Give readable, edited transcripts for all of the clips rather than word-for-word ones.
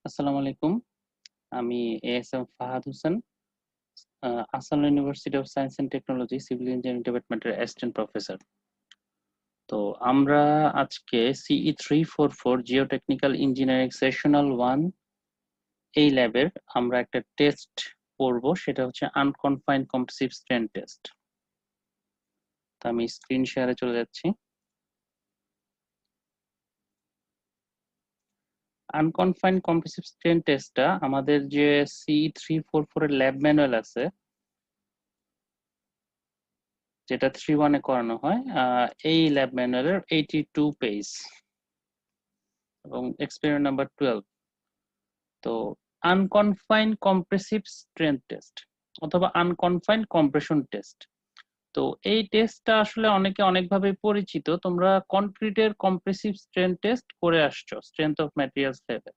আসসালামু আলাইকুম। আমি ASM Fahad Hossain, Assam university of science and technology civil engineering ডিপার্টমেন্টের অ্যাসিস্ট্যান্ট প্রফেসর। তো আমরা আজকে সিই 344 জিওটেকনিক্যাল ইঞ্জিনিয়ারিং সেশনাল 1 এই ল্যাবের আমরা একটা টেস্ট করব, সেটা হচ্ছে আনকনফাইন্ড কম্প্রেসিভ স্ট্রেন টেস্ট। তো আমি স্ক্রিন শেয়ারে চলে যাচ্ছি। আনকনফাইন্ড কম্প্রেসিভ স্ট্রেন টেস্টটা আমাদের যে সিই 344 এর ল্যাব ম্যানুয়াল আছে, যেটা 3-1 এ করানো হয়, এই ল্যাব ম্যানুয়ালের 82 পেজ এবং এক্সপেরিমেন্ট নাম্বার 12। তো আনকনফাইন্ড কম্প্রেসিভ স্ট্রেন্থ টেস্ট অথবা আনকনফাইন্ড কম্প্রেশন টেস্ট। তো এই টেস্টটা আসলে অনেকে অনেকভাবে পরিচিত। তোমরা কনক্রিটের কম্প্রেসিভ স্ট্রেন্থ টেস্ট করে আসছো স্ট্রেংথ অফ ম্যাটেরিয়ালস লেভেল।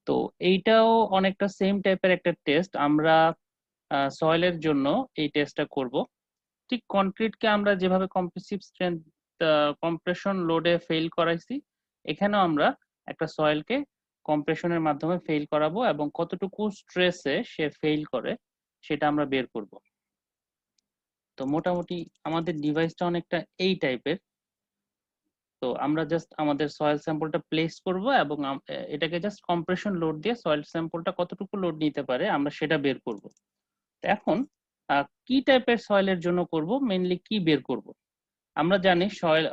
তো এইটাও অনেকটা সেম টাইপের একটা টেস্ট। আমরা সয়েলের জন্য এই টেস্টটা করব। ঠিক কনক্রিটকে আমরা যেভাবে কম্প্রেসিভ স্ট্রেন্থ কম্প্রেশন লোডে ফেল করাইছি, এখানেও আমরা একটা সয়েলকে কম্প্রেশনের মাধ্যমে ফেল করাবো এবং কতটুকু স্ট্রেসে সে ফেল করে সেটা আমরা বের করব। তো মোটামুটি আমাদের ডিভাইসটা অনেকটা এই টাইপের। তো আমরা জাস্ট আমাদের সয়েল স্যাম্পলটা প্লেস করব এবং এটাকে জাস্ট কম্প্রেশন লোড দিয়ে সয়েল স্যাম্পলটা কতটুকু লোড নিতে পারে আমরা সেটা বের করব। এখন কি টাইপের সয়েলের জন্য করব, মেইনলি কি বের করব? আমরা জানি সয়েল,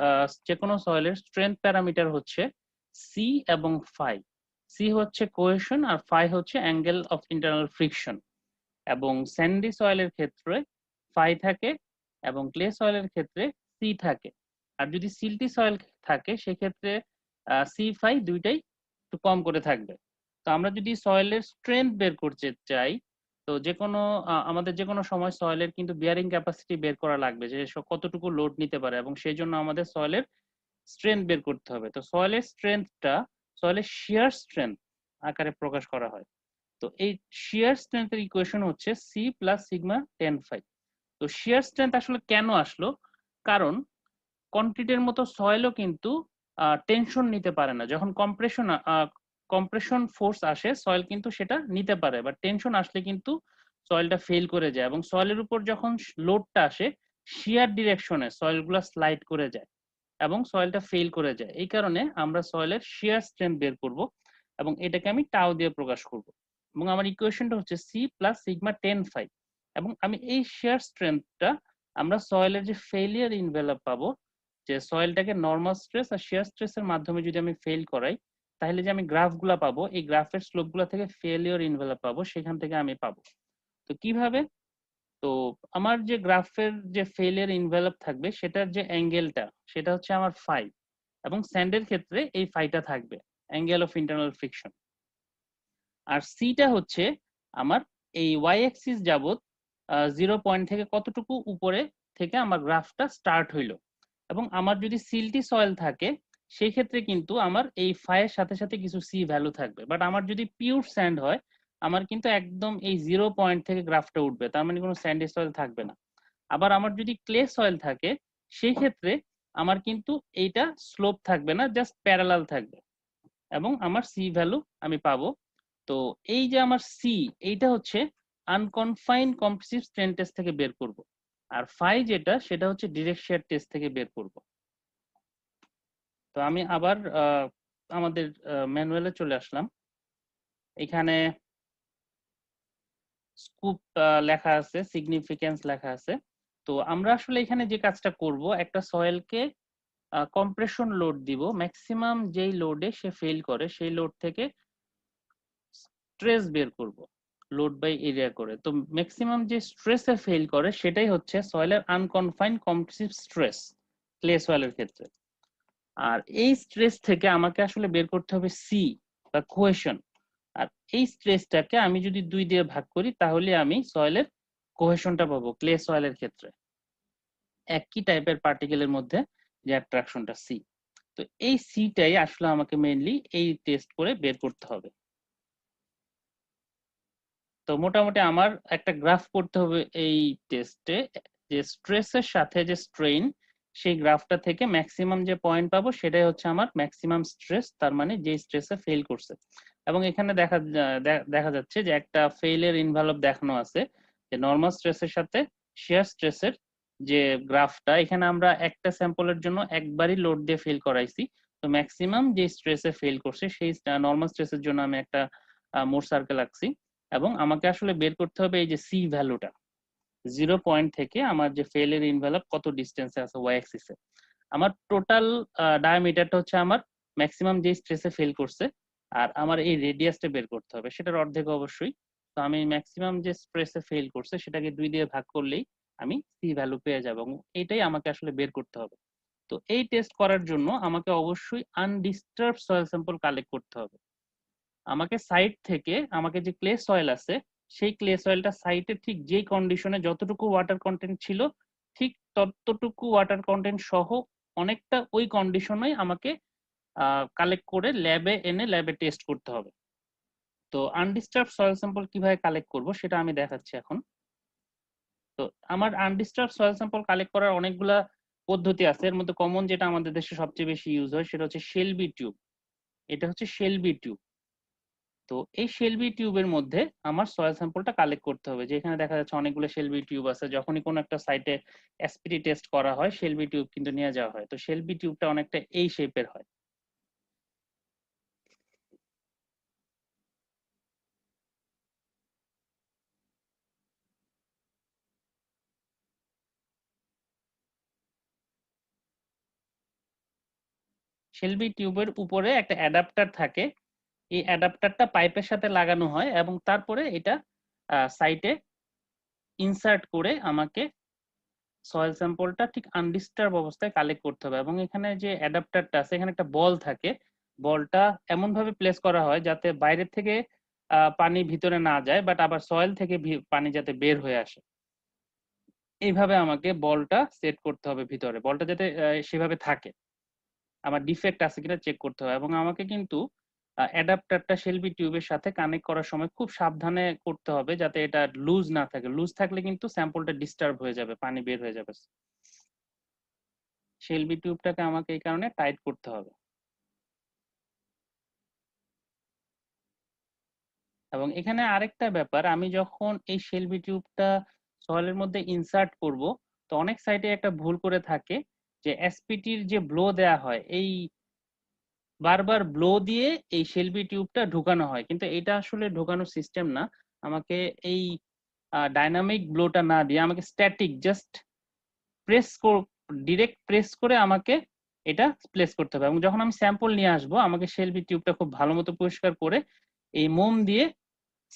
যে কোনো সয়েলের স্ট্রেংথ প্যারামিটার হচ্ছে সি এবং ফাই। সি হচ্ছে কোহেশন আর ফাই হচ্ছে অ্যাঙ্গেল অফ ইন্টারনাল ফ্রিকশন। এবং স্যান্ডি সয়েলের ক্ষেত্রে ফাই থাকে এবং ক্লে সয়েলের ক্ষেত্রে সি থাকে। আর যদি সিল্টি সয়েল থাকে সেক্ষেত্রে সি ফাই দুইটাই একটু কম করে থাকবে। তো আমরা যদি সয়েলের স্ট্রেংথ বের করতে চাই, তো যে কোনো আমাদের যে কোনো সময় সয়েলের কিন্তু বিয়ারিং ক্যাপাসিটি বের করা লাগবে, যে কতটুকু লোড নিতে পারে, এবং সেই জন্য আমাদের সয়েলের স্ট্রেংথ বের করতে হবে। তো সয়েলের স্ট্রেংথটা সয়েলের শিয়ার স্ট্রেংথ আকারে প্রকাশ করা হয়। তো এই শিয়ার স্ট্রেংথের ইকুয়েশন হচ্ছে সি প্লাস সিগমা 10 ফাই। তো শিয়ার স্ট্রেংথ আসলে কেন আসলো? কারণ কনক্রিটের মতো সয়েলও কিন্তু টেনশন নিতে পারে না। যখন কম্প্রেশন ফোর্স আসে, সয়েল কিন্তু সেটা নিতে পারে, বাট টেনশন আসলে কিন্তু সয়েলটা ফেল করে যায় এবং সয়েলের উপর যখন লোডটা আসে শিয়ার ডিরেকশনে সয়েলগুলো স্লাইড করে যায় এবং সয়েলটা ফেল করে যায়। এই কারণে আমরা সয়েলের শিয়ার স্ট্রেংথ বের করব এবং এটাকে আমি টাও দিয়ে প্রকাশ করব। এবং আমার ইকুয়েশনটা হচ্ছে সি প্লাস সিগমা 10 ফাই। এবং আমি এই শিয়ার স্ট্রেংথটা আমরা সয়েলের যে ফেলিয়ার ইনভেলপ পাবো, যে সয়েলটাকে নর্মাল স্ট্রেস আর শিয়ার স্ট্রেসের মাধ্যমে যদি আমি ফেল করাই, তাহলে যে আমি গ্রাফগুলা পাবো, এই গ্রাফের স্লোপগুলা থেকে ফেলিয়ার ইনভেলপ পাবো, সেখান থেকে আমি পাবো। তো কিভাবে? তো আমার যে গ্রাফের যে ফেলিয়ার ইনভেলপ থাকবে সেটার যে অ্যাঙ্গেলটা, সেটা হচ্ছে আমার ফাই, এবং স্যান্ডের ক্ষেত্রে এই ফাইটা থাকবে অ্যাঙ্গেল অফ ইন্টারনাল ফ্রিকশন। আর সিটা হচ্ছে আমার এই ওয়াই অ্যাক্সিস যাবত 0 পয়েন্ট থেকে কতটুকু উপরে থেকে আমার গ্রাফটা স্টার্ট হইলো। এবং আমার যদি সিল্টি সয়েল থাকে সেই ক্ষেত্রে কিন্তু আমার এই ফাইয়ের সাথে সাথে কিছু সি ভ্যালু থাকবে। বাট আমার যদি পিওর স্যান্ড হয়, আমার কিন্তু একদম এই 0 পয়েন্ট থেকে গ্রাফটা উঠবে, তার মানে কোনো স্যান্ডি সয়েল থাকবে না। আবার আমার যদি ক্লে সয়েল থাকে সেই ক্ষেত্রে আমার কিন্তু এইটা স্লোপ থাকবে না, জাস্ট প্যারালাল থাকবে এবং আমার সি ভ্যালু আমি পাবো। তো এই যে আমার সি, এইটা হচ্ছে আনকনফাইন্ড কম্প্রেসিভ স্ট্রেন টেস্ট থেকে বের করব। আর ফাই যেটা, সেটা হচ্ছে ডিরেক্ট শিয়ার টেস্ট থেকে বের করব। তো আমি আবার আমাদের ম্যানুয়ালে চলে আসলাম। এখানে স্কুপ লেখা আছে, সিগনিফিকেন্স লেখা আছে। তো আমরা আসলে এখানে যে কাজটা করব, একটা সয়েলকে কম্প্রেশন লোড দিব, ম্যাক্সিমাম যেই লোডে সে ফেল করে সেই লোড থেকে স্ট্রেস বের করব লোড বাই এরিয়া করে। তো ম্যাক্সিমাম যে স্ট্রেসে ফেল করে সেটাই হচ্ছে সয়েলের আনকনফাইন্ড কম্প্রেসিভ স্ট্রেস ক্লে সয়েলের ক্ষেত্রে। আর এই স্ট্রেস থেকে আমাকে আসলে বের করতে হবে সি বা কোহেশন। আর এই স্ট্রেসটাকে আমি যদি 2 দিয়ে ভাগ করি তাহলে আমি সয়েলের কোহেশনটা পাবো ক্লে সয়েলের ক্ষেত্রে, একই টাইপের পার্টিকেলের মধ্যে যে অ্যাট্রাকশনটা সি। তো এই সিটাই আসলে আমাকে মেইনলি এই টেস্ট করে বের করতে হবে। তো মোটামুটি আমার একটা গ্রাফ করতে হবে এই টেস্টে, যে স্ট্রেসের সাথে যে স্ট্রেইন, সেই গ্রাফটা থেকে ম্যাক্সিমাম যে পয়েন্ট পাবো সেটাই হচ্ছে আমার ম্যাক্সিমাম স্ট্রেস, তার মানে যে স্ট্রেসে ফেল করছে। এবং এখানে দেখা যাচ্ছে যে একটা ফেইলের ইনভলভ দেখানো আছে, যে নর্মাল স্ট্রেসের সাথে শিয়ার স্ট্রেসের যে গ্রাফটা, এখানে আমরা একটা স্যাম্পলের জন্য একবারই লোড দিয়ে ফেল করাইছি। তো ম্যাক্সিমাম যে স্ট্রেসে ফেল করছে সেই নর্মাল স্ট্রেসের জন্য আমি একটা মোর সার্কেল আঁকছি, এবং আমাকে আসলে বের করতে হবে এই যে সি ভ্যালুটা, 0 পয়েন্ট থেকে আমার যে ফেলের ইনভেলপ কত ডিস্টেন্সে আছে ওয়াই অ্যাক্সিসে। আমার টোটাল ডায়ামিটারটা হচ্ছে আমার ম্যাক্সিমাম যে স্ট্রেসে ফেল করছে, আর আমার এই রেডিয়াসটা বের করতে হবে সেটার অর্ধেক অবশ্যই। তো আমি ম্যাক্সিমাম যে স্ট্রেসে ফেল করছে সেটাকে 2 দিয়ে ভাগ করলেই আমি সি ভ্যালু পেয়ে যাব, এবং এটাই আমাকে আসলে বের করতে হবে। তো এই টেস্ট করার জন্য আমাকে অবশ্যই আনডিস্টার্ব সয়েল স্যাম্পল কালেক্ট করতে হবে। আমাকে সাইট থেকে আমাকে যে ক্লে সয়েল আছে সেই ক্লে সয়েলটা সাইটে ঠিক যেই কন্ডিশনে যতটুকু ওয়াটার কন্টেন্ট ছিল ঠিক ততটুকু ওয়াটার কন্টেন্ট সহ অনেকটা ওই কন্ডিশনেই আমাকে কালেক্ট করে ল্যাবে এনে ল্যাবে টেস্ট করতে হবে। তো আনডিস্টার্ব সয়েল স্যাম্পল কিভাবে কালেক্ট করব সেটা আমি দেখাচ্ছি এখন। তো আমার আনডিস্টার্ব সয়েল স্যাম্পল কালেক্ট করার অনেকগুলা পদ্ধতি আছে, এর মধ্যে কমন যেটা আমাদের দেশে সবচেয়ে বেশি ইউজ হয় সেটা হচ্ছে শেলবি টিউব। এটা হচ্ছে শেলবি টিউব। তো এই শেলবি টিউবের মধ্যে আমার সয়েল স্যাম্পলটা কালেক্ট করতে হবে, যে এখানে দেখা যাচ্ছে অনেকগুলো শেলবি টিউব আছে। যখনই কোনো একটা সাইটে এসপিটি টেস্ট করা হয় শেলবি টিউব কিন্তু নিয়ে যাওয়া হয়। তো শেলবি টিউবটা অনেকটা এই শেপের হয়। শেলবি টিউবের উপরে একটা অ্যাডাপ্টার থাকে, এই অ্যাডাপ্টারটা পাইপের সাথে লাগানো হয় এবং তারপরে এটা সাইটে ইনসার্ট করে আমাকে সয়েল স্যাম্পলটা ঠিক আনডিস্টার্ব অবস্থায় কালেক্ট করতে হবে। এবং এখানে যে অ্যাডাপ্টারটা আছে এখানে একটা বল থাকে, বলটা এমন ভাবে প্লেস করা হয় যাতে বাইরে থেকে পানি ভিতরে না যায়, বাট আবার সয়েল থেকে পানি যাতে বের হয়ে আসে। এইভাবে আমাকে বলটা সেট করতে হবে, ভিতরে বলটা যাতে সেভাবে থাকে। আমার ডিফেক্ট আছে কিনা চেক করতে হবে, এবং আমাকে কিন্তু অ্যাডাপ্টারটা শেলবি টিউবের সাথে কানেক্ট করার সময় খুব সাবধানে করতে হবে যাতে এটা লুজ না থাকে। লুজ থাকলে কিন্তু স্যাম্পলটা ডিস্টার্ব হয়ে যাবে, পানি বের হয়ে যাবে। শেলবি টিউবটাকে আমাকে এই কারণে টাইট করতে হবে। এবং এখানে আরেকটা ব্যাপার, আমি যখন এই শেলবি টিউবটা সয়েলের মধ্যে ইনসার্ট করব, তো অনেক সাইটে একটা ভুল করে থাকে যে এসপিটির যে ব্লো দেয়া হয়, এই বারবার ব্লো দিয়ে এই শেলবি টিউবটা ঢুকানো হয়, কিন্তু এটা আসলে ঢোকানোর সিস্টেম না। আমাকে এই ডাইনামিক ব্লোটা না দিয়ে আমাকে static just press direct press করে আমাকে এটা প্লেস করতে হবে। এবং যখন আমি স্যাম্পল নিয়ে আসবো আমাকে শেলবি টিউবটা খুব ভালো মতো পরিষ্কার করে এই মোম দিয়ে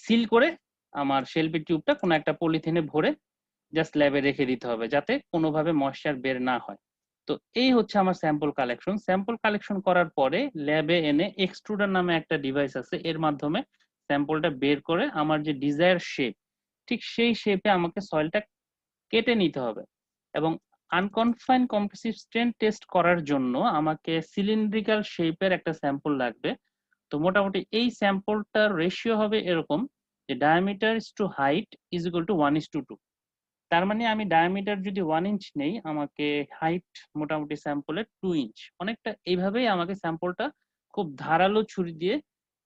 সিল করে আমার শেলবি টিউবটা কোনো একটা পলিথিনে ভরে জাস্ট ল্যাবে রেখে দিতে হবে যাতে কোনোভাবে ময়েশ্চার বের না হয়। তো এই হচ্ছে আমার স্যাম্পল কালেকশন। স্যাম্পল কালেকশন করার পরে ল্যাবে এনে এক্সট্রুডার নামে একটা ডিভাইস আছে, এর মাধ্যমে স্যাম্পলটা বের করে আমার যে ডিজায়ার শেপ ঠিক সেই শেপে আমাকে সয়েলটা কেটে নিতে হবে। এবং আনকনফাইন কম্প্রেসিভ স্ট্রেন টেস্ট করার জন্য আমাকে সিলিন্ড্রিক্যাল শেপের একটা স্যাম্পল লাগবে। তো মোটামুটি এই স্যাম্পলটার রেশিও হবে এরকম, যে diameter is to height is equal to 1:2। তার মানে আমি ডায়ামিটার যদি 1 ইঞ্চ নেই, আমাকে হাইট মোটামুটি স্যাম্পলের 2 ইঞ্চ, অনেকটা এইভাবেই আমাকে স্যাম্পলটা খুব ধারালো ছুরি দিয়ে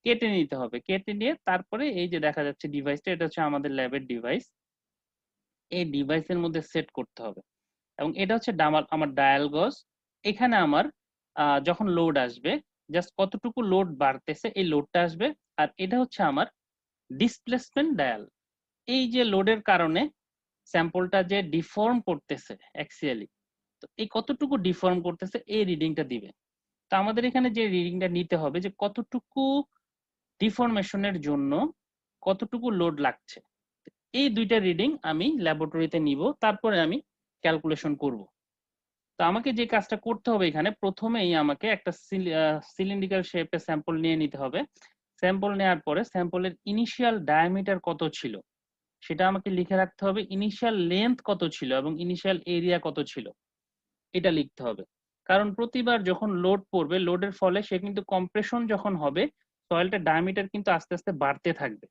কেটে নিতে হবে। কেটে নিয়ে তারপরে এই যে দেখা যাচ্ছে ডিভাইসটা, এটা হচ্ছে আমাদের ল্যাবের ডিভাইস, এই ডিভাইসের মধ্যে সেট করতে হবে। এবং এটা হচ্ছে আমার ডায়াল গজ। এখানে আমার যখন লোড আসবে জাস্ট কতটুকু লোড বাড়তেছে এই লোডটা আসবে। আর এটা হচ্ছে আমার ডিসপ্লেসমেন্ট ডায়াল, এই যে লোডের কারণে স্যাম্পলটা যে ডিফর্ম করতেছে অ্যাক্সিয়ালি, তো এই কতটুকু ডিফর্ম করতেছে এই রিডিংটা দিবে। তো আমাদের এখানে যে রিডিংটা নিতে হবে যে কতটুকু ডিফরমেশনের জন্য কতটুকু লোড লাগছে, এই দুইটা রিডিং আমি ল্যাবরেটরিতে নিব, তারপরে আমি ক্যালকুলেশন করব। তো আমাকে যে কাজটা করতে হবে এখানে, প্রথমেই আমাকে একটা সিলিন্ড্রিক্যাল শেপের স্যাম্পল নিয়ে নিতে হবে। স্যাম্পল নেওয়ার পরে স্যাম্পলের ইনিশিয়াল ডায়ামিটার কত ছিল সেটা আমাকে লিখে রাখতে হবে, ইনিশিয়াল লেন্থ কত ছিল এবং ইনিশিয়াল এরিয়া কত ছিল এটা লিখতে হবে। কারণ প্রতিবার যখন লোড পড়বে, লোডের ফলে সে কিন্তু কম্প্রেশন যখন হবে, সয়েলটার ডায়ামিটার কিন্তু আস্তে আস্তে বাড়তে থাকবে।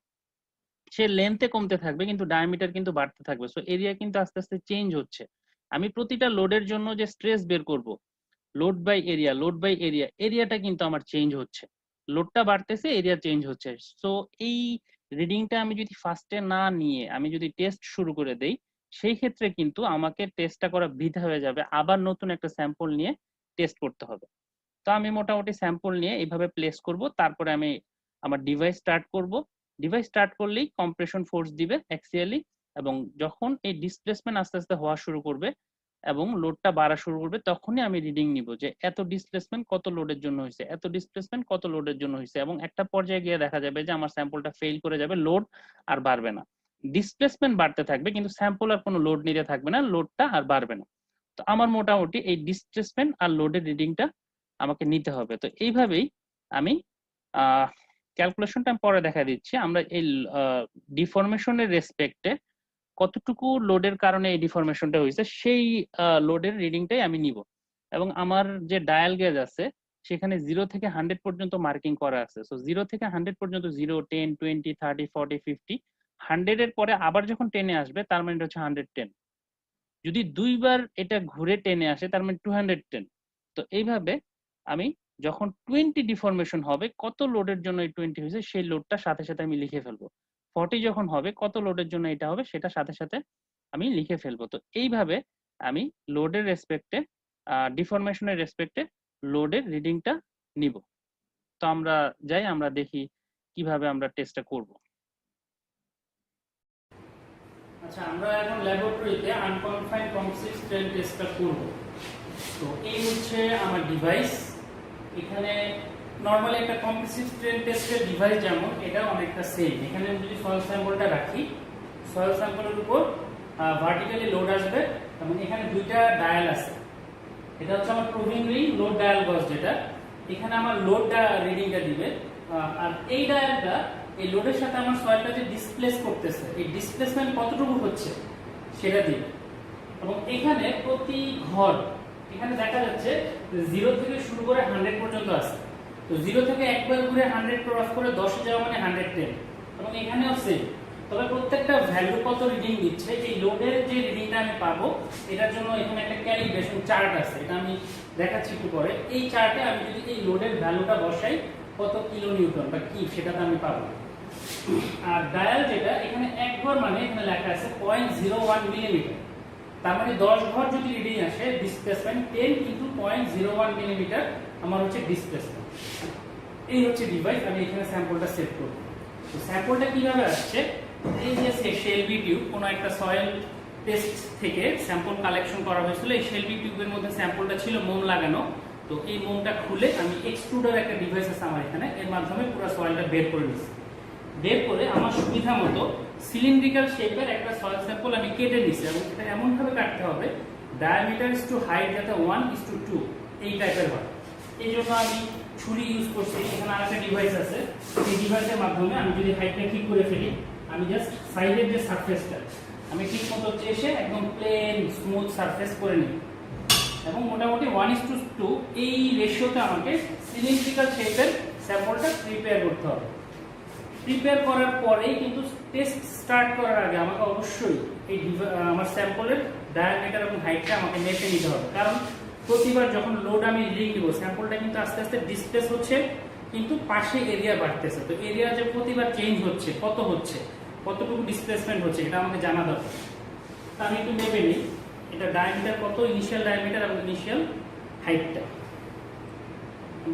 সে লেন্থে কমতে থাকবে কিন্তু ডায়ামিটার কিন্তু বাড়তে থাকবে, সো এরিয়া কিন্তু আস্তে আস্তে চেঞ্জ হচ্ছে। আমি প্রতিটা লোডের জন্য যে স্ট্রেস বের করব, লোড বাই এরিয়া, এরিয়াটা কিন্তু আমার চেঞ্জ হচ্ছে, লোডটা বাড়তেছে, এরিয়া চেঞ্জ হচ্ছে। সো এই রিডিংটা আমি যদি ফার্স্টে না নিয়ে আমি যদি টেস্ট শুরু করে দেই, সেই ক্ষেত্রে কিন্তু আমাকে টেস্টটা করা বৃথা হয়ে যাবে, আবার নতুন একটা স্যাম্পল নিয়ে টেস্ট করতে হবে। তো আমি মোটামুটি স্যাম্পল নিয়ে এইভাবে প্লেস করব, তারপরে আমি আমার ডিভাইস স্টার্ট করব। ডিভাইস স্টার্ট করলেই কম্প্রেশন ফোর্স দিবে অ্যাক্সিয়ালি, এবং যখন এই ডিসপ্লেসমেন্ট আস্তে আস্তে হওয়া শুরু করবে এবং লোডটা বাড়া শুরু করবে, তখনই আমি রিডিং নিব যে এত ডিসপ্লেসমেন্ট কত লোডের জন্য হয়েছে, এত ডিসপ্লেসমেন্ট কত লোডের জন্য হয়েছে, এবং একটা পর্যায়ে গিয়ে দেখা যাবে যে আমার স্যাম্পলটা ফেল করে যাবে, লোড আর বাড়বে না, ডিসপ্লেসমেন্ট বাড়তে থাকবে কিন্তু স্যাম্পল আর কোনো লোড নিতে থাকবে না, লোডটা আর বাড়বে না। তো আমার মোটামুটি এই ডিসপ্লেসমেন্ট আর লোডের রিডিংটা আমাকে নিতে হবে। তো এইভাবেই আমি ক্যালকুলেশনটা আমি পরে দেখা দিচ্ছি। আমরা এই ডিফরমেশনের রেসপেক্টে কতটুকু লোডের কারণে এই ডিফরমেশনটা হয়েছে সেই লোডের রিডিংটাই আমি নিব, এবং আমার যে ডায়াল গেজ আছে সেখানে 0 থেকে 100 পর্যন্ত মার্কিং করা আছে। সো 0 থেকে 100 পর্যন্ত 0, 10, 20, 30, 40, 50, 100 এর পরে আবার যখন 10 এ আসবে তার মানে হচ্ছে 110। যদি দুইবার এটা ঘুরে 10 এ আসে তার মানে 210। তো এইভাবে আমি যখন 20 ডিফরমেশন হবে কত লোডের জন্য এই 20 হয়েছে সেই লোডটা সাথে সাথে আমি লিখে ফেলবো। 40 যখন হবে কত লোডের জন্য এটা হবে সেটা সাথে সাথে আমি লিখে ফেলবো। তো এইভাবে আমি লোডের রেসপেক্টে ডিফরমেশনের রেসপেক্টে লোডের রিডিংটা নিব। তো আমরা যাই, আমরা দেখি কিভাবে আমরা টেস্টটা করব। আচ্ছা, আমরা এখন ল্যাবরেটরিতে আনকনফাইন্ড কম্পোজিট স্ট্রেন টেস্টটা করব। তো এই হচ্ছে আমার ডিভাইস। এখানে নরমালি একটা কম্পোজিট স্ট্রেন টেস্টের ডিভাইস যেমন, এটা অনেকটা সেম। এখানে আমি যদি সয়েল স্যাম্পলটা রাখি, সয়েল স্যাম্পলের উপর ভার্টিক্যালি লোড আসবে এবং এখানে দুইটা ডায়াল আছে। এটা হচ্ছে আমার প্রুভিং রিং, লোড ডায়াল গজ যেটা, এখানে আমার লোডটা রিডিংটা দিবে। আর এই ডায়ালটা এই লোডের সাথে আমার সয়েলটা যে ডিসপ্লেস করতেছে, এই ডিসপ্লেসমেন্ট কতটুকু হচ্ছে সেটা দিবে। এবং এখানে প্রতি ঘর এখানে দেখা যাচ্ছে 0 থেকে শুরু করে 100 পর্যন্ত আছে। তো 0 থেকে একবার ঘুরে 100 ক্রস করে 10 এ যাওয়া মানে 110, এবং এখানেও সেম। তবে প্রত্যেকটা ভ্যালু কত রিডিং দিচ্ছে, এই লোডের যে রিডিংটা আমি পাবো এটার জন্য এখানে একটা ক্যালিব্রেশন চার্ট আছে, এটা আমি দেখাচ্ছি একটু পরে। এই চার্টে আমি যদি এই লোডের ভ্যালুটা বসাই কত কিলো নিউটন বা কি সেটাতে আমি পাবো। আর ডায়াল যেটা, এখানে এক ঘর মানে এখানে লেখা আছে 0.01 মিলিমিটার, তার মানে 10 ঘর যদি রিডিং আসে ডিসপ্লেসমেন্ট 10 × 0.01 মিলিমিটার আমার হচ্ছে ডিসপ্লেসমেন্ট। এই হচ্ছে ডিভাইস। আমি এখানে স্যাম্পলটা সেট করব। তো স্যাম্পলটা কিভাবে আসছে, এই যে শেলবি টিউব, কোনো একটা সয়েল টেস্ট থেকে স্যাম্পল কালেকশন করা হয়েছিল, এই শেলবি টিউবের মধ্যে স্যাম্পলটা ছিল মোম লাগানো। তো এই মোমটা খুলে আমি এক্সট্রুডার একটা ডিভাইস আছে আমার এখানে, এর মাধ্যমে পুরো সয়েলটা বের করে নিচ্ছি। বের করে আমার সুবিধা মতো সিলিন্ড্রিক্যাল শেপের একটা সয়েল স্যাম্পল আমি কেটে নিচ্ছি, এবং এটা এমন ভাবে কাটতে হবে ডায়ামিটার ইস টু হাইট যাতে 1:2 এই টাইপের হয়। এই জন্য আমি ছুরি ইউজ করছি। এখানে আরেকটা ডিভাইস আছে, এই ডিভাইসের মাধ্যমে আমি যদি হাইটটা ঠিক করে ফেলি, আমি জাস্ট সাইডের যে সারফেসটা আমি ঠিক মতো চেষে একদম প্লেন স্মুথ সারফেস করে নিই, এবং মোটামুটি 1:2 এই রেশিওতে আমাকে সিলিন্ড্রিক্যাল শেপের স্যাম্পলটা প্রিপেয়ার করতে হবে। প্রিপেয়ার করার পরেই কিন্তু টেস্ট স্টার্ট করার আগে আমাকে অবশ্যই এই আমার স্যাম্পলের ডায়ামিটার এবং হাইটটা আমাকে মেপে নিতে হবে, কারণ প্রতিবার যখন লোড আমি রিডিং দিব স্যাম্পলটা কিন্তু আস্তে আস্তে ডিসপ্লেস হচ্ছে, কিন্তু পাশে এরিয়া বাড়তেছে। তো এরিয়া যে প্রতিবার চেঞ্জ হচ্ছে, কত হচ্ছে, কতটুকু ডিসপ্লেসমেন্ট হচ্ছে, এটা আমাকে জানা দরকার। তা আমি একটু মেপে নিই এটা ডায়ামিটার কত, ইনিশিয়াল ডায়ামিটার এবং ইনিশিয়াল হাইটটা।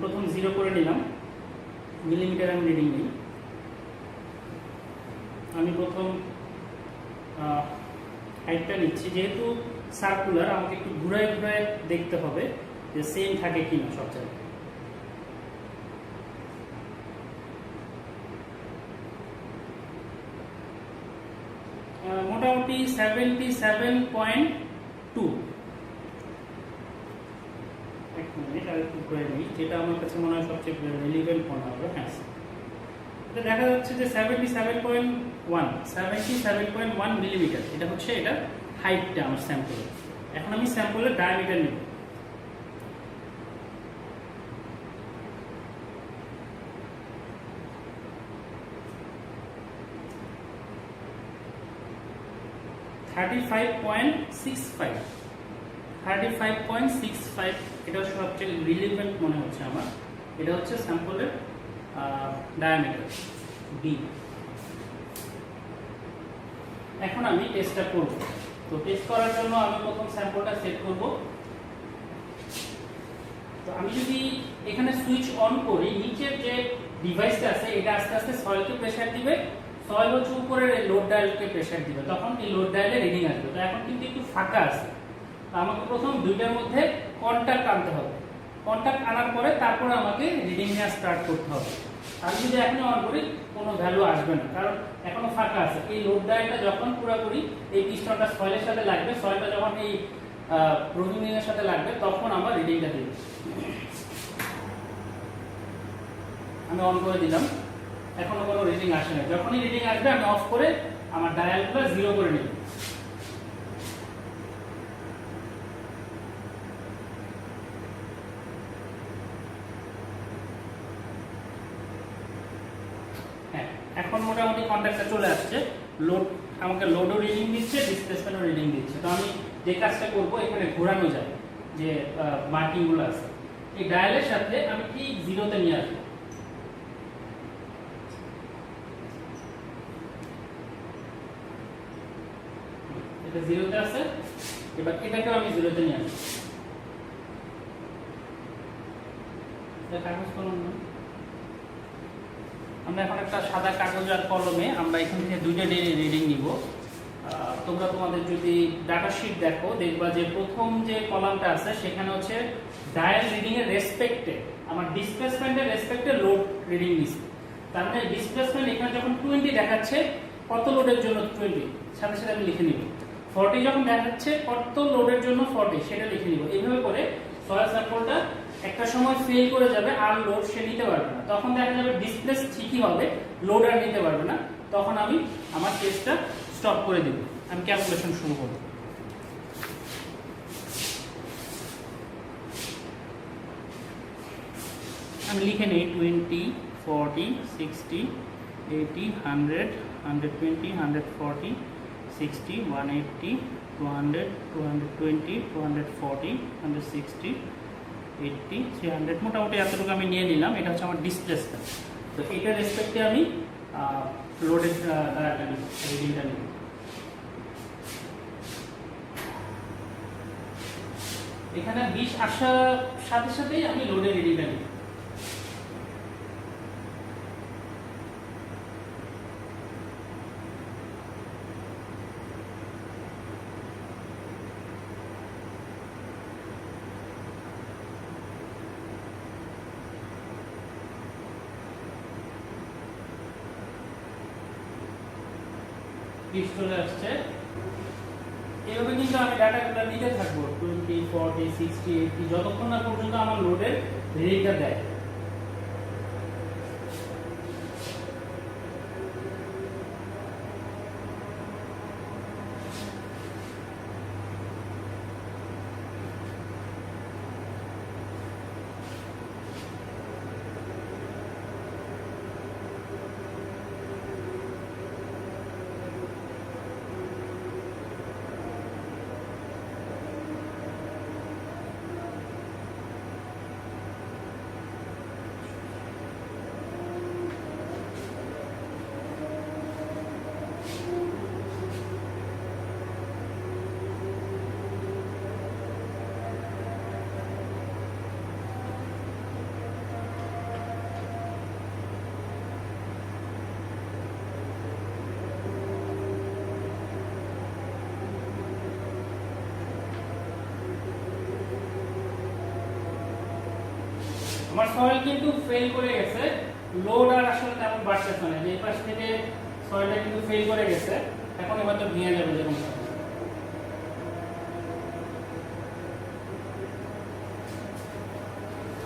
প্রথম 0 করে নিলাম, মিলিমিটার আমি রিডিং নিই। আমি প্রথম হাইটটা নিচ্ছি, যেহেতু সার্কুলার আমাকে একটু ঘুরায় ঘুরায় দেখতে হবে যে সেম থাকে কিনা সব জায়গায়। মোটামুটি 77.2। এক মিনিট আর একটু ঘুরে নিই, যেটা আমার কাছে মনে হয় সবচেয়ে রিলিভেন্ট মনে হবে। হ্যাঁ, এটা দেখা যাচ্ছে যে 77.1 মিলিমিটার, এটা হচ্ছে এটা হাইটটা আমার স্যাম্পলের। এখন আমি স্যাম্পলের ডায়ামিটার নেব। $35.65 35.65, এটা সবচেয়ে রিলেভেন্ট মনে হচ্ছে আমার। এটা হচ্ছে স্যাম্পলের ডায়ামিটার বি। এখন আমি টেস্টটা করব। তো টেস্ট করার জন্য আমি প্রথম স্যাম্পলটা সেট করব। তো আমি যদি এখানে সুইচ অন করি, নিচের যে ডিভাইসটা আছে এটা আস্তে আস্তে সয়েলকে প্রেসার দিবে, সয়েল হচ্ছে উপরের লোড ডায়ালকে প্রেসার দিবে, তখন এই লোড ডায়ালে রিডিং আসবে। তো এখন কিন্তু একটু ফাঁকা আছে, আমাকে প্রথম দুইটার মধ্যে কন্টাক্ট আনতে হবে। কন্টাক্ট আনার পরে তারপরে আমাকে রিডিং নেওয়া স্টার্ট করতে হবে। আমি যদি এখন অন করি কোনো ভ্যালু আসবে না, কারণ এখনো ফাঁকা আছে। এই লোড ডায়ালটা যখন পুরোপুরি এই পিস্টনটা সয়েলের সাথে লাগবে, সয়েলটা যখন এই প্রোভিং এর সাথে লাগবে, তখন আমার রিডিংটা দিবে। আমি অন করে দিলাম, এখনো কোনো রিডিং আসে না। যখনই রিডিং আসবে আমি অফ করে আমার ডায়ালগুলো জিরো করে নিব। হ্যাঁ, এখন মোটামুটি কন্ট্যাক্টটা চলে আসছে। লোড আমাকে লোডও রিডিং দিচ্ছে, ডিসপ্লেসমেন্টও রিডিং দিচ্ছে। তো আমি যে কাজটা করব, এখানে ঘোরানো যায় যে মার্কিংগুলো আছে, এই ডায়ালের সাথে আমি ঠিক জিরোতে নিয়ে আসবো। এটা জিরোতে আছে, এবার এটাকেও আমি জিরোতে নিয়ে আসবো। কাগজ কলম না, আমরা এখন একটা সাদা কাগজ আর কলমে আমরা এখান থেকে দুইটা রিডিং নিব। তোমরা তোমাদের যদি ডাটা শিট দেখো, দেখবা যে প্রথম যে কলামটা আছে সেখানে হচ্ছে ডায়াল রিডিং এর রেসপেক্টে আমার ডিসপ্লেসমেন্টের রেসপেক্টে লোড রিডিং নিছে। তার মানে ডিসপ্লেসমেন্ট এখানে যখন 20 দেখাচ্ছে, কত লোডের জন্য 20 সাথে সাথে আমি লিখে নিব। 40 যখন দেখাচ্ছে কত লোডের জন্য 40 সেটা লিখে নিব। এইভাবে করে সয়েল স্যাম্পলটা একটা সময় ফেল করে যাবে, আর লোড সে নিতে পারবে না। তখন দেখা যাবে ডিসপ্লেস ঠিকই হবে, লোড আর নিতে পারবে না। তখন আমি আমার টেস্টটা স্টপ করে দিব, আমি ক্যালকুলেশন শুরু করব। আমি লিখে নিই 20, 40, 60, 80, 100, 120, 140, 60, 180, 200, 220, 240, 160, 80, 300, মোটামুটি এতটুকু আমি নিয়ে নিলাম। এটা হচ্ছে আমার ডিসপ্লেসমেন্ট। তো এটার রেসপেক্টে আমি লোডের রিডিংটা নিব। এখানে 20 আসার সাথে সাথেই আমি লোডের রিডিংটা নিব। চলে আসছে। এইভাবে কিন্তু আমি ডাটাগুলো নিতে থাকবো 20, 40, 60, 80 যতক্ষণ না পর্যন্ত আমার লোডের রিডিংটা দেয়। আমার সয়েল কিন্তু ফেল করে গেছে, লোড আর আসলে তেমন বাড়তেছে না। যে পাশ থেকে সয়েলটা কিন্তু ফেল করে গেছে, এখন এবার তো ভেঙে যাবে যেমন।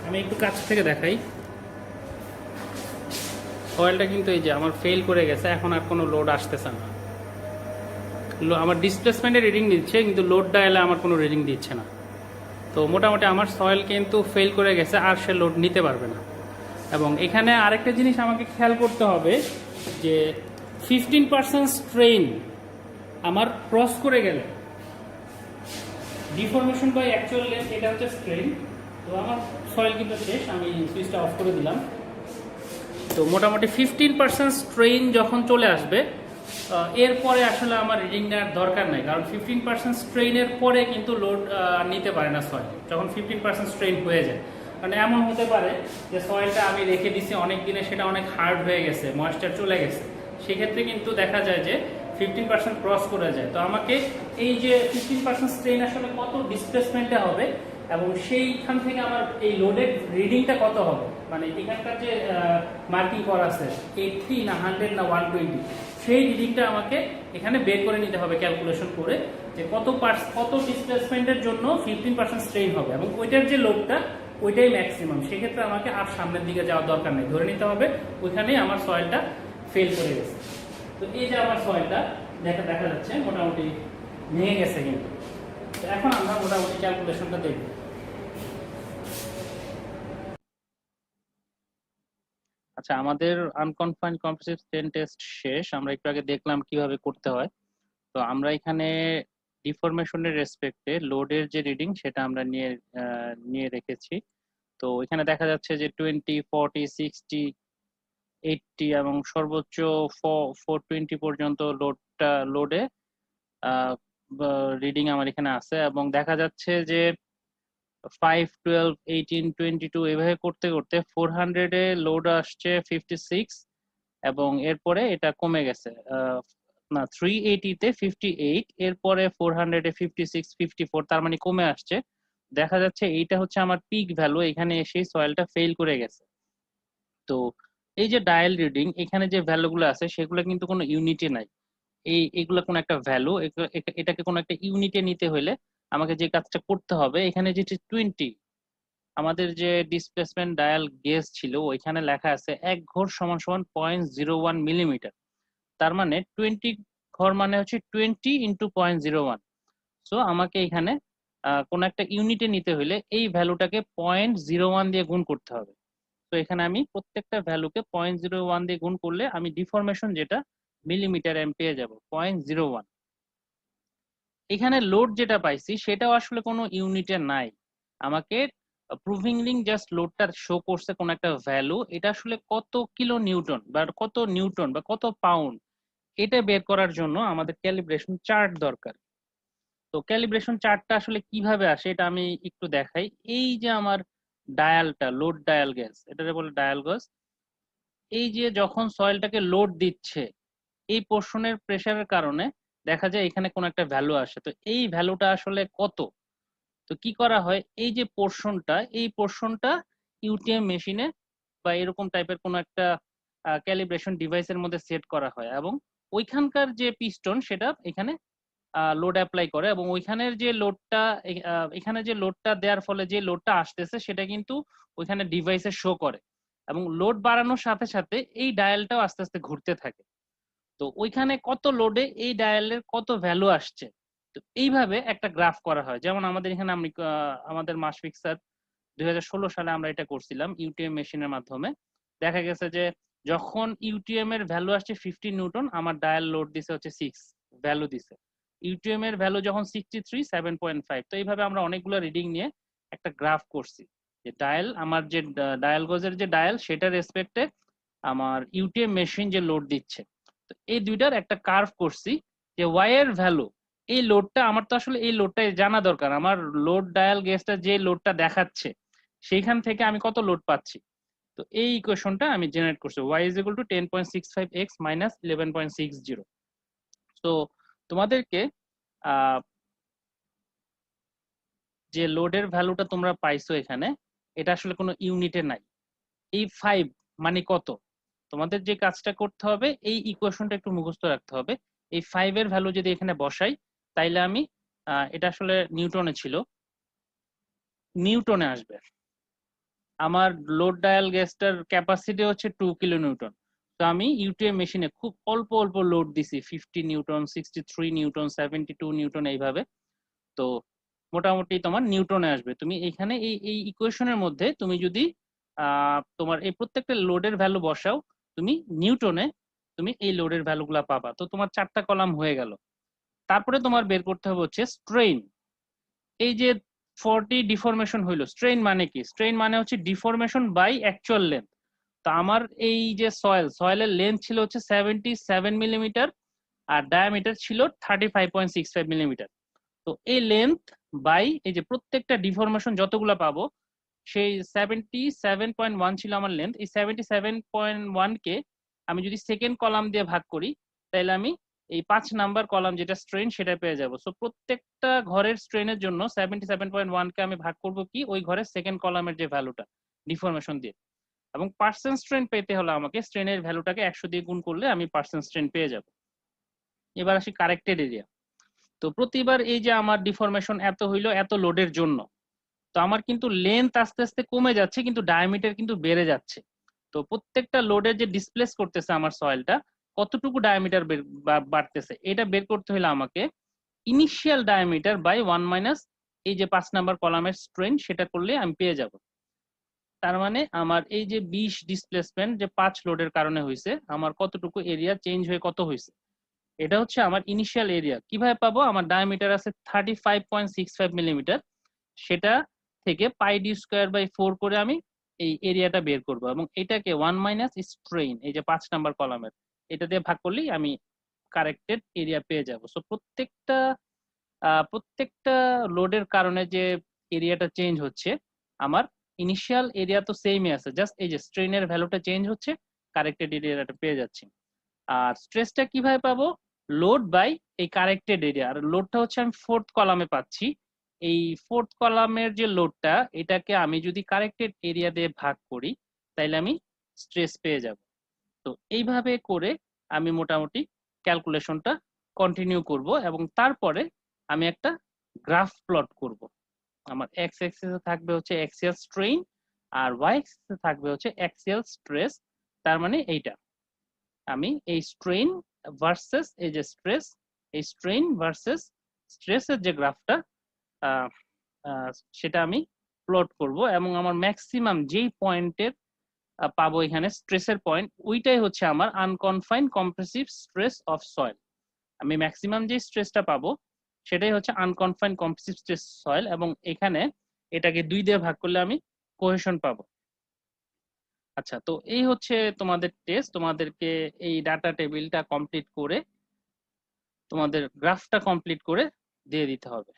আমি একটু কাছ থেকে দেখাই, সয়েলটা কিন্তু এই যে আমার ফেল করে গেছে, এখন আর কোনো লোড আসতেছে না। আমার ডিসপ্লেসমেন্টের রিডিং দিচ্ছে, কিন্তু লোডটা এলে আমার কোনো রিডিং দিচ্ছে না। তো মোটামুটি আমার সয়েল কিন্তু ফেল করে গেছে, আর সে লোড নিতে পারবে না। এবং এখানে আরেকটা জিনিস আমাকে খেয়াল করতে হবে যে 15% স্ট্রেইন আমার ক্রস করে গেলে ডিফরমেশন বাই অ্যাকচুয়াল লেন্থ এটা হচ্ছে স্ট্রেন। তো আমার সয়েল কিন্তু শেষ, আমি সুইচটা অফ করে দিলাম। তো মোটামুটি 15% স্ট্রেন যখন চলে আসবে এরপরে আসলে আমার রিডিং নেওয়ার দরকার নাই, কারণ 15% স্ট্রেইনের পরে কিন্তু লোড নিতে পারে না সয়েল, যখন 15% স্ট্রেইন হয়ে যায়। কারণ এমন হতে পারে যে সয়েলটা আমি রেখে দিছি অনেক দিনে, সেটা অনেক হার্ড হয়ে গেছে, ময়েশ্চার চলে গেছে, সেক্ষেত্রে কিন্তু দেখা যায় যে 15% ক্রস করে যায়। তো আমাকে এই যে 15% স্ট্রেইন আসলে কত ডিসপ্লেসমেন্টে হবে এবং সেইখান থেকে আমার এই লোডের রিডিংটা কত হবে, মানে এখানকার যে মার্কিং করা আছে 80 না 100 না 120, সেই রিডিংটা আমাকে এখানে বের করে নিতে হবে ক্যালকুলেশন করে, যে কত ডিসপ্লেসমেন্টের জন্য 15% স্ট্রেইন হবে এবং ওইটার যে লোডটা ওইটাই ম্যাক্সিমাম। সেক্ষেত্রে আমাকে আর সামনের দিকে যাওয়ার দরকার নেই, ধরে নিতে হবে ওইখানেই আমার সয়েলটা ফেল করে গেছে। তো এই যে আমার সয়েলটা দেখা যাচ্ছে মোটামুটি ভেঙে গেছে কিন্তু। তো এখন আমরা মোটামুটি ক্যালকুলেশনটা দেখব। আচ্ছা, আমাদের আনকনফাইন্ড কম্প্রেসিভ স্ট্রেন টেস্ট শেষ। আমরা একটু আগে দেখলাম কিভাবে করতে হয়। তো আমরা এখানে ডিফরমেশনের রেসপেক্টে লোডের যে রিডিং সেটা আমরা নিয়ে রেখেছি। তো এখানে দেখা যাচ্ছে যে 20, 40, 60, 80 এবং সর্বোচ্চ 420 পর্যন্ত লোডে রিডিং আমার এখানে আছে, এবং দেখা যাচ্ছে যে 5, 12, 18, 22 এভাবে করতে করতে 400 এ লোড আসছে 56, এবং এরপরে এটা কমে গেছে না 380 তে 58, এরপরে 400 এ 56, 54, তার মানে কমে আসছে। দেখা যাচ্ছে এইটা হচ্ছে আমার পিক ভ্যালু, এখানে এসে সয়েলটা ফেল করে গেছে। তো এই যে ডায়াল রিডিং, এখানে যে ভ্যালুগুলো আছে সেগুলো কিন্তু কোনো ইউনিটে নাই। এগুলো কোনো একটা ভ্যালু, এটাকে কোনো একটা ইউনিটে নিতে হলে আমাকে যে কাজটা করতে হবে, এখানে যে 20 আমাদের যে ডিসপ্লেসমেন্ট ডায়াল গেজ ছিল ওইখানে লেখা আছে 1 ঘর সমান সমান 0.01 মিলিমিটার। তার মানে 20 ঘর মানে হচ্ছে 20 ইন্টু 0.01। সো আমাকে এখানে কোন একটা ইউনিটে নিতে হলে এই ভ্যালুটাকে 0.01 দিয়ে গুণ করতে হবে। তো এখানে আমি প্রত্যেকটা ভ্যালুকে 0.01 দিয়ে গুণ করলে আমি ডিফরমেশন যেটা মিলিমিটার পেয়ে যাব 0.01। এখানে লোড যেটা পাইছি সেটাও আসলে কোনো ইউনিটে নাই, আমাকে প্রুভিং লিঙ্ক জাস্ট লোডটা শো করছে কোন একটা ভ্যালু, এটা আসলে কত কিলো নিউটন বা কত পাউন্ড, এটা বের করার জন্য আমাদের ক্যালিব্রেশন চার্ট দরকার। তো ক্যালিব্রেশন চার্টটা আসলে কিভাবে আসে এটা আমি একটু দেখাই। এই যে আমার ডায়ালটা, লোড ডায়াল গ্যাস, এটাকে বলে ডায়াল গ্যাস। এই যে যখন সয়েলটাকে লোড দিচ্ছে এই পোর্শনের প্রেসারের কারণে দেখা যায় এখানে কোন একটা ভ্যালু আসে। তো এই ভ্যালুটা আসলে কত, তো কি করা হয়, এই যে পোর্শনটা ইউটিএম মেশিনে বা এরকম টাইপের কোনো একটা ক্যালিব্রেশন ডিভাইসের মধ্যে সেট করা হয়, এবং ওইখানকার যে পিস্টন সেটা এখানে লোড অ্যাপ্লাই করে, এবং ওইখানের যে লোডটা এখানে যে লোডটা দেওয়ার ফলে যে লোডটা আসতেছে সেটা কিন্তু ওইখানে ডিভাইসে শো করে, এবং লোড বাড়ানোর সাথে সাথে এই ডায়ালটাও আস্তে আস্তে ঘুরতে থাকে। তো ওইখানে কত লোডে এই ডায়ালের কত ভ্যালু আসছে, তো এইভাবে একটা গ্রাফ করা হয়। যেমন আমাদের এখানে আমাদের মাস ফিক্সার 2016 সালে আমরা এটা করছিলাম ইউটিএম মেশিনের মাধ্যমে। দেখা গেছে যে যখন ইউটিএম এর ভ্যালু আসছে 50 নিউটন, আমার ডায়াল লোড দিছে হচ্ছে 6 ভ্যালু দিছে। ইউটিএম এর ভ্যালু যখন 63, 7.5। তো এইভাবে আমরা অনেকগুলো রিডিং নিয়ে একটা গ্রাফ করছি, যে আমার যে ডায়াল গজের যে ডায়াল সেটার রেসপেক্টে আমার ইউটিএম মেশিন যে লোড দিচ্ছে, তো এই দুইটার একটা কার্ভ করছি, যে ওয়াই এর ভ্যালু, এই লোডটা আমার তো আসলে এই লোডটাই জানা দরকার, আমার লোড ডায়াল গেজটা যে লোডটা দেখাচ্ছে সেইখান থেকে আমি কত লোড পাচ্ছি। তো এই ইকুয়েশনটা আমি জেনারেট করছি, y is equal to 10.65x minus 11.60। তো তোমাদেরকে যে লোডের ভ্যালুটা তোমরা পাইছো এখানে, এটা আসলে কোনো ইউনিটে নাই। এই 5 মানে কত, তোমাদের যে কাজটা করতে হবে এই ইকুয়েশনটা একটু মুখস্থ রাখতে হবে। এই 5 এর ভ্যালু যদি এখানে বসাই, তাইলে আমি এটা আসলে নিউটনে ছিল, নিউটনে আসবে। আমার লোড ডায়াল গ্যাসটার ক্যাপাসিটি হচ্ছে 2 কিলো নিউটন। তো আমি ইউটিএম মেশিনে খুব অল্প অল্প লোড দিছি, 50 নিউটন, 63 নিউটন, 72 নিউটন এইভাবে। তো মোটামুটি তোমার নিউটনে আসবে। তুমি এখানে এই ইকুয়েশনের মধ্যে তুমি যদি তোমার এই প্রত্যেকটা লোডের ভ্যালু বসাও, তুমি নিউটনে তুমি এই লোডের ভ্যালুগুলা পাবা। তো তোমার 4টা কলাম হয়ে গেল। তারপরে তোমার বের করতে হবে হচ্ছে স্ট্রেইন। এই যে 40 ডিফরমেশন হইলো, স্ট্রেইন মানে কি? স্ট্রেইন মানে হচ্ছে ডিফরমেশন বাই অ্যাকচুয়াল লেন্থ। তো আমার এই যে সয়েলের লেন্থ ছিল হচ্ছে 77 মিলিমিটার আর ডায়ামিটার ছিল 35.65 মিলিমিটার। তো এই লেন্থ বাই এই যে প্রত্যেকটা ডিফরমেশন যতগুলো পাবো, সেই 77.1 ছিল আমার লেন্থ, এই 77.1 কে আমি যদি সেকেন্ড কলাম দিয়ে ভাগ করি, তাহলে আমি এই 5 নাম্বার কলাম যেটা স্ট্রেন সেটা পেয়ে যাব। সো প্রত্যেকটা ঘরের স্ট্রেনের জন্য 77.1 কে আমি ভাগ করব কি ওই ঘরের সেকেন্ড কলামের যে ভ্যালুটা ডিফরমেশন দিয়ে। এবং পার্সেন্ট স্ট্রেন পেতে হলে আমাকে স্ট্রেনের ভ্যালুটাকে 100 দিয়ে গুণ করলে আমি পার্সেন্ট স্ট্রেন পেয়ে যাব। এবার আসি কারেক্টেড এরিয়া। তো প্রতিবার এই যে আমার ডিফরমেশন এত হইলো এত লোডের জন্য, তো আমার কিন্তু লেন্থ আস্তে আস্তে কমে যাচ্ছে কিন্তু ডায়ামিটার কিন্তু বেড়ে যাচ্ছে। তো প্রত্যেকটা লোডের যে ডিসপ্লেস করতেছে আমার সয়েলটা কতটুকু ডায়ামিটার বাড়তেছে এটা বের করতে হলে আমাকে ইনিশিয়াল ডায়ামিটার বাই 1 মাইনাস এই যে 5 নাম্বার কলামের স্ট্রেন সেটা করলে আমি পেয়ে যাব। তার মানে আমার এই যে 20 ডিসপ্লেসমেন্ট যে 5 লোডের কারণে হয়েছে, আমার কতটুকু এরিয়া চেঞ্জ হয়ে কত হয়েছে, এটা হচ্ছে আমার ইনিশিয়াল এরিয়া। কিভাবে পাবো? আমার ডায়ামিটার আছে 35.65 মিলিমিটার, সেটা থেকে পাই ডি স্কোয়ার বাই 4 করে আমি এই এরিয়াটা বের করব এবং এটাকে 1 মাইনাস স্ট্রেইন এই যে 5 নাম্বার কলামের এটা দিয়ে ভাগ করলেই আমি কারেক্টেড এরিয়া পেয়ে যাব। সো প্রত্যেকটা লোডের কারণে যে এরিয়াটা চেঞ্জ হচ্ছে, আমার ইনিশিয়াল এরিয়া তো সেমই আছে, জাস্ট এই যে স্ট্রেইনের ভ্যালুটা চেঞ্জ হচ্ছে, কারেক্টেড এরিয়াটা পেয়ে যাচ্ছি। আর স্ট্রেসটা কিভাবে পাবো? লোড বাই এই কারেক্টেড এরিয়া। আর লোডটা হচ্ছে আমি ফোর্থ কলামে পাচ্ছি। এই ফোর্থ কলামের যে লোডটা এটাকে আমি যদি কারেক্টেড এরিয়া দিয়ে ভাগ করি তাইলে আমি স্ট্রেস পেয়ে যাব। তো এইভাবে করে আমি মোটামুটি ক্যালকুলেশনটা কন্টিনিউ করব এবং তারপরে আমি একটা গ্রাফ প্লট করব। আমার এক্স অ্যাক্সিসে থাকবে হচ্ছে অ্যাক্সিয়াল স্ট্রেইন আর ওয়াই অ্যাক্সিসে থাকবে হচ্ছে অ্যাক্সিয়াল স্ট্রেস। তার মানে এইটা আমি এই স্ট্রেইন ভার্সেস এই যে স্ট্রেস, এই স্ট্রেইন ভার্সেস স্ট্রেসের যে গ্রাফটা সেটা আমি প্লট করব এবং আমার ম্যাক্সিমাম যেই পয়েন্টের পাবো এখানে স্ট্রেসের পয়েন্ট, ওইটাই হচ্ছে আমার আনকনফাইন্ড কম্প্রেসিভ স্ট্রেস অফ সয়েল। আমি ম্যাক্সিমাম যে স্ট্রেসটা পাবো সেটাই হচ্ছে আনকনফাইন্ড কম্প্রেসিভ স্ট্রেস সয়েল এবং এখানে এটাকে 2 দিয়ে ভাগ করলে আমি কোহেশন পাবো। আচ্ছা, তো এই হচ্ছে তোমাদের টেস্ট। তোমাদেরকে এই ডাটা টেবিলটা কমপ্লিট করে তোমাদের গ্রাফটা কমপ্লিট করে দিয়ে দিতে হবে।